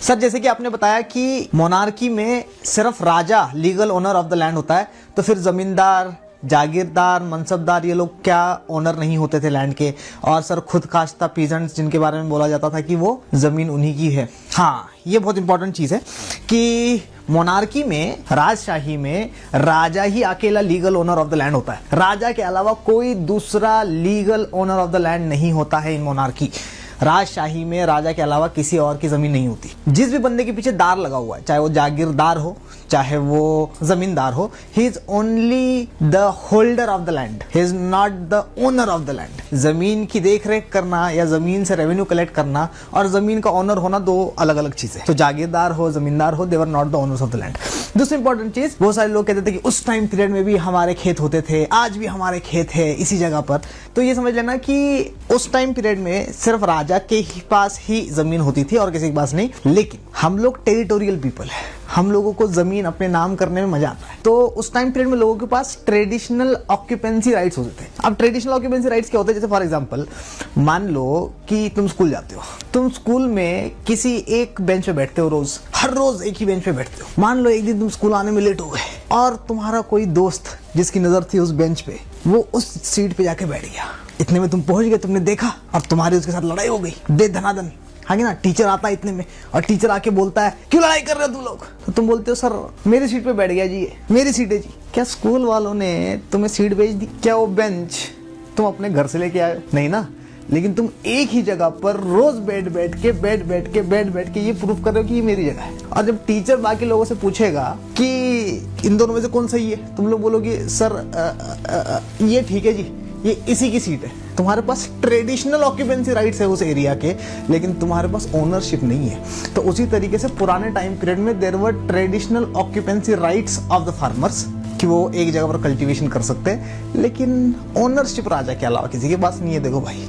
Sir जैसे कि आपने बताया कि मोनार्की में सिर्फ राजा legal owner of the land होता है, तो फिर जमींदार, जागीरदार, मनसबदार ये लोग क्या ओनर नहीं होते थे लैंड के? और सर खुद खास्ता पीजेंट्स जिनके बारे में बोला जाता था कि वो जमीन उन्हीं की है। हाँ, ये बहुत इंपॉर्टेंट चीज है कि मोनार्की में, राजशाही में, राजा ही अकेला legal owner of the land होता है। राजा के अलावा कोई दूसरा legal owner of the land नहीं होता है इन मोनार्की। राजशाही में राजा के अलावा किसी और की जमीन नहीं होती। जिस भी बंदे के पीछे दार लगा हुआ है, चाहे वो जागीरदार हो चाहे वो जमींदार हो, he is only the holder of the land, he is not the owner of the land. जमीन की देख रेख करना या जमीन से रेवेन्यू कलेक्ट करना और जमीन का ओनर होना दो अलग अलग चीजें। तो जागीरदार हो, जमींदार हो, they were not the owners of the land. दूसरी इंपॉर्टेंट चीज, बहुत सारे लोग कहते थे कि उस टाइम पीरियड में भी हमारे खेत होते थे, आज भी हमारे खेत है इसी जगह पर। तो ये समझ लेना कि उस टाइम पीरियड में सिर्फ राजा के ही पास ही जमीन होती थी और किसी के पास नहीं। लेकिन हम लोग टेरिटोरियल पीपल है, हम लोगों को जमीन अपने नाम करने में मजा आता है। तो उस टाइम पीरियड में लोगों के पास ट्रेडिशनल ऑक्यूपेंसी राइट्स होते थे। अब ट्रेडिशनल ऑक्यूपेंसी राइट्स क्या होते हैं? जैसे फॉर एग्जांपल मान लो कि तुम स्कूल जाते हो, तुम स्कूल में किसी एक बेंच पे बैठते हो, रोज हर रोज एक ही बेंच पे बैठते हो। मान लो एक दिन तुम स्कूल आने में लेट हो गए और तुम्हारा कोई दोस्त जिसकी नजर थी उस बेंच पे, वो उस सीट पे जाके बैठ गया। इतने में तुम पहुंच गए, तुमने देखा और तुम्हारी उसके साथ लड़ाई हो गई, दे धनाधन। हाँ ना, टीचर आता है इतने में और टीचर आके बोलता है क्यों लड़ाई कर रहे हो तुम लोग? तो तुम बोलते हो सर मेरी सीट पे बैठ गया जी, ये मेरी सीट है जी। क्या स्कूल वालों ने तुम्हें सीट भेज दी? क्या वो बेंच तुम अपने घर से लेके आए? नहीं ना। लेकिन तुम एक ही जगह पर रोज बैठ बैठ के ये प्रूफ कर रहे हो कि ये मेरी जगह है। और जब टीचर बाकी लोगों से पूछेगा कि इन दोनों में से कौन सही है, तुम लोग बोलोगे सर ये ठीक है जी, ये इसी की सीट है। तुम्हारे पास ट्रेडिशनल ऑक्यूपेंसी राइट्स है उस एरिया के, लेकिन तुम्हारे पास ओनरशिप नहीं है। तो उसी तरीके से पुराने टाइम पीरियड में there were traditional occupancy rights of the farmers कि वो एक जगह पर कल्टीवेशन कर सकते हैं, लेकिन ओनरशिप राजा के अलावा किसी के पास नहीं है। देखो भाई।